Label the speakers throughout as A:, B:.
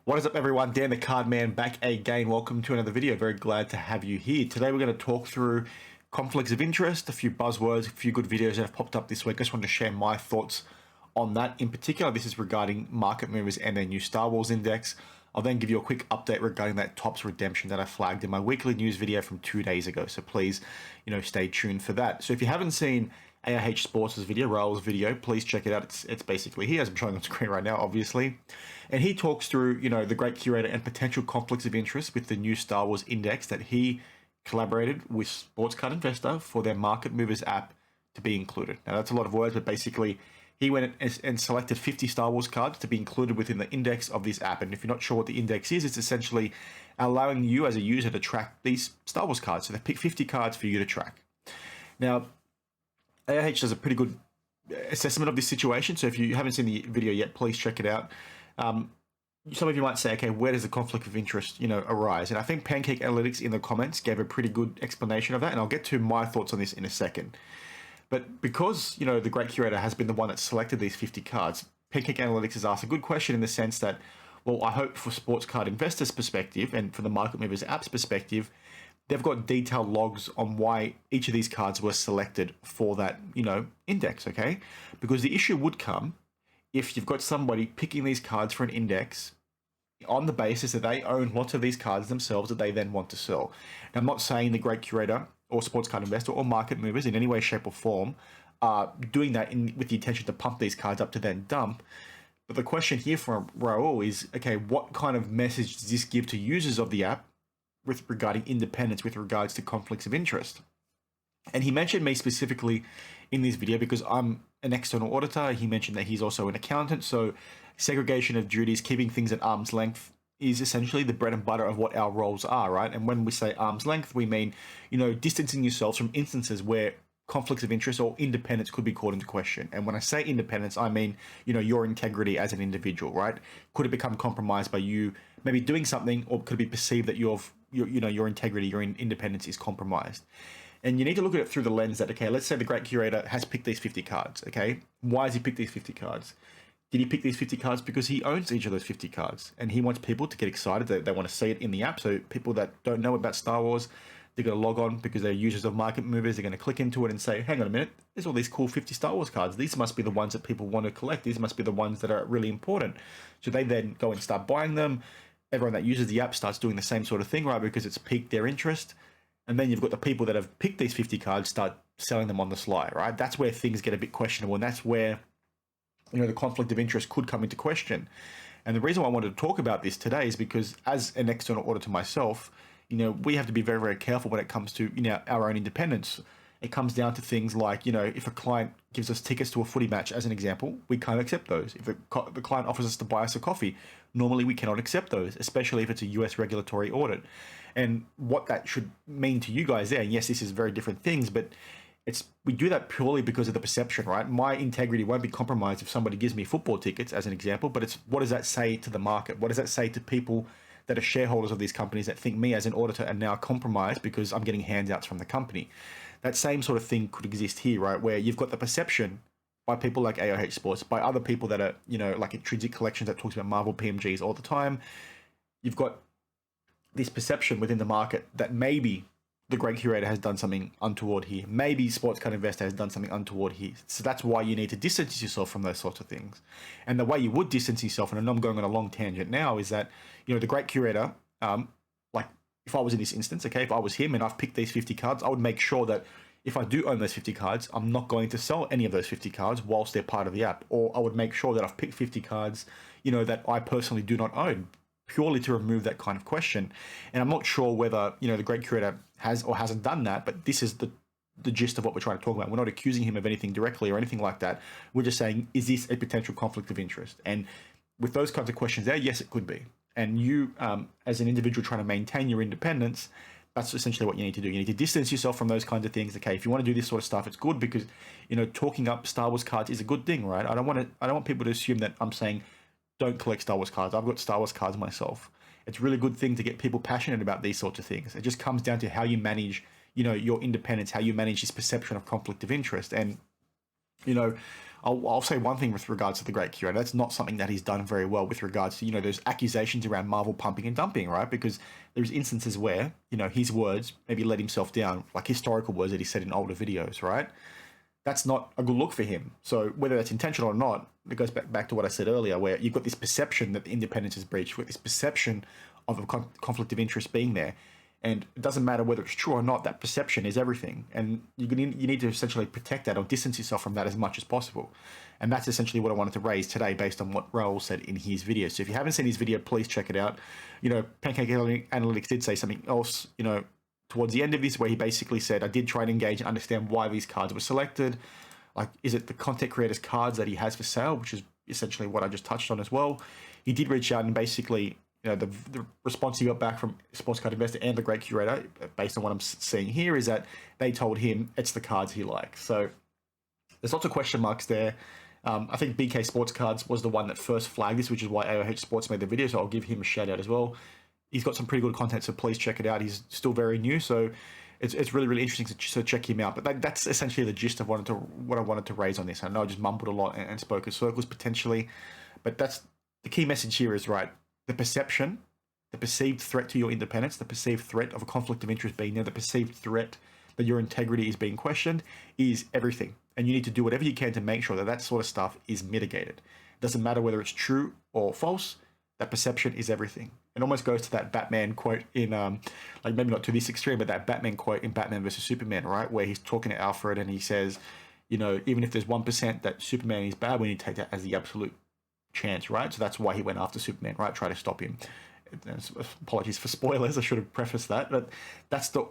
A: What is up, everyone? Dan the Card Man back again. Welcome to another video. Very glad to have you here. Today we're going to talk through conflicts of interest, a few buzzwords, a few good videos that have popped up this week. I just wanted to share my thoughts on that. In particular, this is regarding market movers and their new Star Wars index. I'll then give you a quick update regarding that Topps Redemption that I flagged in my weekly news video from 2 days ago. So please, stay tuned for that. So if you haven't seen AIH Sports' video, Raul's video, please check it out. It's basically here, as I'm showing on screen right now, obviously. And he talks through, the Great Curator and potential conflicts of interest with the new Star Wars index that he collaborated with Sports Card Investor for their Market Movers app to be included. Now, that's a lot of words, but basically, he went and selected 50 Star Wars cards to be included within the index of this app. And if you're not sure what the index is, it's essentially allowing you as a user to track these Star Wars cards. So they pick 50 cards for you to track. Now, AIH does a pretty good assessment of this situation. So if you haven't seen the video yet, please check it out. Some of you might say, okay, where does the conflict of interest, arise? And I think Pancake Analytics in the comments gave a pretty good explanation of that. And I'll get to my thoughts on this in a second. But because, the Great Curator has been the one that selected these 50 cards, Pancake Analytics has asked a good question in the sense that, well, I hope for Sports Card Investors' perspective and for the Market Movers app's perspective, they've got detailed logs on why each of these cards were selected for that, index, okay? Because the issue would come if you've got somebody picking these cards for an index on the basis that they own lots of these cards themselves that they then want to sell. Now, I'm not saying the Great Curator or Sports Card Investor or Market Movers in any way, shape, or form are doing that with the intention to pump these cards up to then dump. But the question here from Raul is, okay, what kind of message does this give to users of the app regarding independence, with regards to conflicts of interest? And he mentioned me specifically in this video because I'm an external auditor. He mentioned that he's also an accountant. So segregation of duties, keeping things at arm's length is essentially the bread and butter of what our roles are, right? And when we say arm's length, we mean, distancing yourselves from instances where conflicts of interest or independence could be called into question. And when I say independence, I mean, your integrity as an individual, right? Could it become compromised by you maybe doing something, or could it be perceived that your integrity, your independence is compromised? And you need to look at it through the lens that, okay, let's say the Great Curator has picked these 50 cards, okay? Why has he picked these 50 cards? Did he pick these 50 cards because he owns each of those 50 cards and he wants people to get excited, that they want to see it in the app? So people that don't know about Star Wars, they're going to log on because they're users of Market Movers. They're going to click into it and say, hang on a minute, there's all these cool 50 Star Wars cards. These must be the ones that people want to collect. These must be the ones that are really important. So they then go and start buying them. Everyone that uses the app starts doing the same sort of thing, right? Because it's piqued their interest. And then you've got the people that have picked these 50 cards start selling them on the sly, right? That's where things get a bit questionable. And that's where, the conflict of interest could come into question. And the reason why I wanted to talk about this today is because as an external auditor myself, we have to be very, very careful when it comes to, our own independence. It comes down to things like, if a client gives us tickets to a footy match, as an example, we can't accept those. If the client offers us to buy us a coffee, normally we cannot accept those, especially if it's a US regulatory audit. And what that should mean to you guys there, and yes, this is very different things, but we do that purely because of the perception, right? My integrity won't be compromised if somebody gives me football tickets, as an example, but it's what does that say to the market? What does that say to people that are shareholders of these companies that think me as an auditor are now compromised because I'm getting handouts from the company? That same sort of thing could exist here, right? Where you've got the perception by people like AIH Sports, by other people that are, like Intrinsic Collections that talks about Marvel PMGs all the time. You've got this perception within the market that maybe the Great Curator has done something untoward here. Maybe Sports Card Investor has done something untoward here. So that's why you need to distance yourself from those sorts of things. And the way you would distance yourself, and I know I'm going on a long tangent now, is that, the Great Curator, like if I was in this instance, okay, if I was him and I've picked these 50 cards, I would make sure that if I do own those 50 cards, I'm not going to sell any of those 50 cards whilst they're part of the app. Or I would make sure that I've picked 50 cards, that I personally do not own, purely to remove that kind of question. And I'm not sure whether, the Great Curator has or hasn't done that, but this is the gist of what we're trying to talk about. We're not accusing him of anything directly or anything like that. We're just saying, is this a potential conflict of interest? And with those kinds of questions there, yes, it could be. And you, as an individual trying to maintain your independence, that's essentially what you need to do. You need to distance yourself from those kinds of things. Okay, if you want to do this sort of stuff, it's good because, talking up Star Wars cards is a good thing, right? I don't want people to assume that I'm saying don't collect Star Wars cards. I've got Star Wars cards myself. It's a really good thing to get people passionate about these sorts of things. It just comes down to how you manage, your independence, how you manage this perception of conflict of interest. And You know, I'll say one thing with regards to the Great Curator. That's not something that he's done very well with regards to, those accusations around Marvel pumping and dumping, right? Because there's instances where, his words maybe let himself down, like historical words that he said in older videos, right? That's not a good look for him. So whether that's intentional or not, it goes back to what I said earlier, where you've got this perception that the independence is breached, you've got this perception of a conflict of interest being there. And it doesn't matter whether it's true or not, that perception is everything. And you need to essentially protect that or distance yourself from that as much as possible. And that's essentially what I wanted to raise today based on what Raul said in his video. So if you haven't seen his video, please check it out. Pancake Analytics did say something else, towards the end of this, where he basically said, I did try and engage and understand why these cards were selected. Like, is it the content creator's cards that he has for sale, which is essentially what I just touched on as well. He did reach out and basically, the response he got back from Sports Card Investor and the Great Curator, based on what I'm seeing here, is that they told him it's the cards he likes. So there's lots of question marks there. I think BK Sports Cards was the one that first flagged this, which is why AOH Sports made the video, so I'll give him a shout out as well. He's got some pretty good content, so please check it out. He's still very new, so it's really, really interesting to check him out. But that's essentially the gist of what I wanted to raise on this. I know I just mumbled a lot and spoke in circles potentially, but that's the key message here is, right, the perception, the perceived threat to your independence, the perceived threat of a conflict of interest being there, the perceived threat that your integrity is being questioned is everything. And you need to do whatever you can to make sure that that sort of stuff is mitigated. It doesn't matter whether it's true or false, that perception is everything. It almost goes to that Batman quote in, like maybe not to this extreme, but that Batman quote in Batman versus Superman, right? Where he's talking to Alfred and he says, even if there's 1% that Superman is bad, we need to take that as the absolute chance, right? So that's why he went after Superman, right? Try to stop him. Apologies for spoilers, I should have prefaced that, but that's the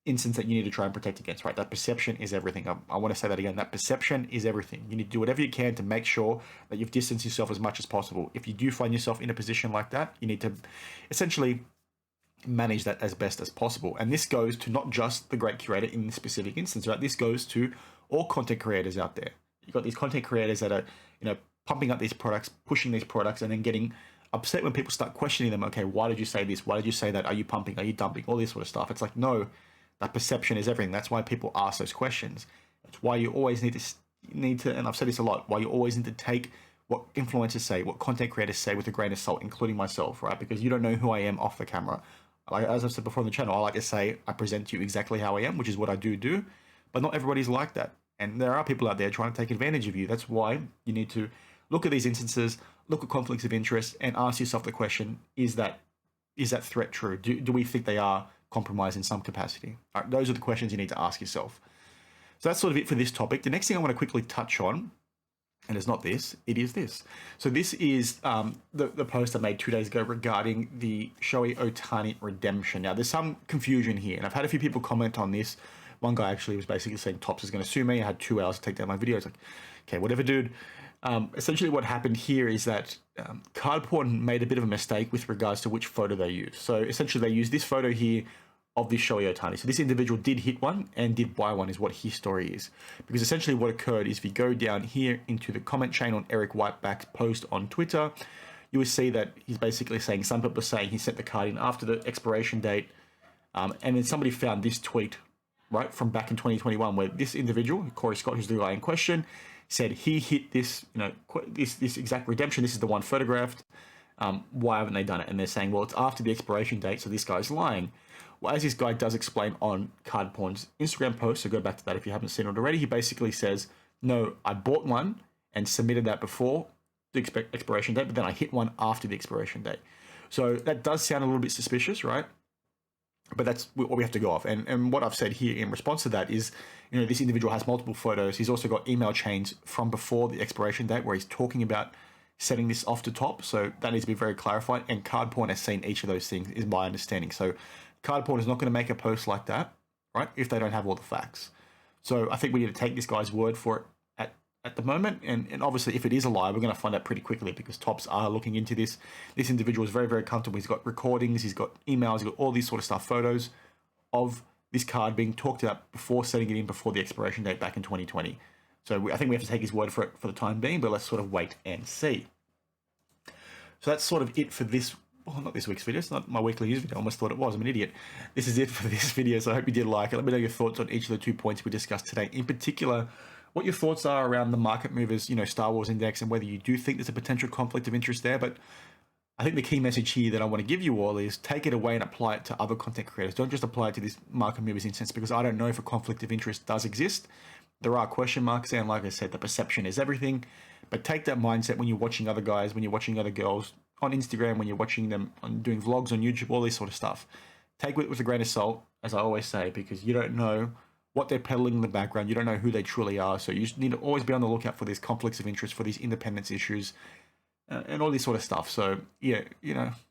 A: instance that you need to try and protect against, right? That perception is everything. I want to say that again. That perception is everything. You need to do whatever you can to make sure that you've distanced yourself as much as possible. If you do find yourself in a position like that, you need to essentially manage that as best as possible. And this goes to not just the Great Curator in this specific instance, right? This goes to all content creators out there. You've got these content creators that are, pumping up these products, pushing these products, and then getting upset when people start questioning them. Okay, why did you say this? Why did you say that? Are you pumping? Are you dumping? All this sort of stuff. It's like, no, that perception is everything. That's why people ask those questions. It's why you always need to, and I've said this a lot, why you always need to take what influencers say, what content creators say with a grain of salt, including myself, right? Because you don't know who I am off the camera. Like, as I've said before on the channel, I like to say I present to you exactly how I am, which is what I do, but not everybody's like that. And there are people out there trying to take advantage of you. That's why you need to look at these instances, look at conflicts of interest, and ask yourself the question, is that threat true? Do we think they are compromised in some capacity? All right, those are the questions you need to ask yourself. So that's sort of it for this topic. The next thing I want to quickly touch on, and it's not this, it is this. So this is the post I made 2 days ago regarding the Shohei Ohtani Redemption. Now, there's some confusion here, and I've had a few people comment on this. One guy actually was basically saying Topps is going to sue me. I had 2 hours to take down my video. It's like, okay, whatever, dude. Essentially what happened here is that Cardporn made a bit of a mistake with regards to which photo they used. So essentially they used this photo here of this Shohei Ohtani. So this individual did hit one and did buy one is what his story is. Because essentially what occurred is if you go down here into the comment chain on Eric Whiteback's post on Twitter, you will see that he's basically saying, some people are saying he sent the card in after the expiration date. And then somebody found this tweet, right, from back in 2021 where this individual, Corey Scott, who's the guy in question, said he hit this, this exact redemption. This is the one photographed. Why haven't they done it? And they're saying, well, it's after the expiration date, so this guy's lying. Well, as this guy does explain on Cardporn's Instagram post, so go back to that if you haven't seen it already, he basically says, no, I bought one and submitted that before the expiration date, but then I hit one after the expiration date. So that does sound a little bit suspicious, right? But that's what we have to go off. And what I've said here in response to that is, this individual has multiple photos. He's also got email chains from before the expiration date where he's talking about setting this off the top. So that needs to be very clarified. And Cardporn has seen each of those things, is my understanding. So Cardporn is not going to make a post like that, right, if they don't have all the facts. So I think we need to take this guy's word for it at the moment. And obviously, if it is a lie, we're going to find out pretty quickly because Topps are looking into this. This individual is very, very comfortable. He's got recordings, he's got emails, he's got all these sort of stuff, photos of this card being talked about before setting it in before the expiration date back in 2020. So I think we have to take his word for it for the time being, but let's sort of wait and see. So that's sort of it for this, well, not this week's video, it's not my weekly news video, I almost thought it was, I'm an idiot. This is it for this video, so I hope you did like it. Let me know your thoughts on each of the 2 points we discussed today. In particular, what your thoughts are around the market movers, Star Wars Index, and whether you do think there's a potential conflict of interest there. But I think the key message here that I want to give you all is take it away and apply it to other content creators. Don't just apply it to this market movers instance, because I don't know if a conflict of interest does exist. There are question marks there, and like I said, the perception is everything. But take that mindset when you're watching other guys, when you're watching other girls on Instagram, when you're watching them doing vlogs on YouTube, all this sort of stuff. Take it with a grain of salt, as I always say, because you don't know what they're peddling in the background. You don't know who they truly are. So you need to always be on the lookout for these conflicts of interest, for these independence issues, and all this sort of stuff. So yeah,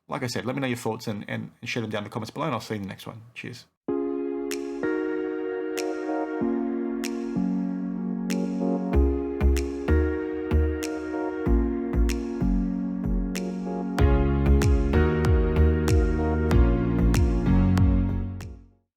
A: like I said, let me know your thoughts and share them down in the comments below, and I'll see you in the next one. Cheers.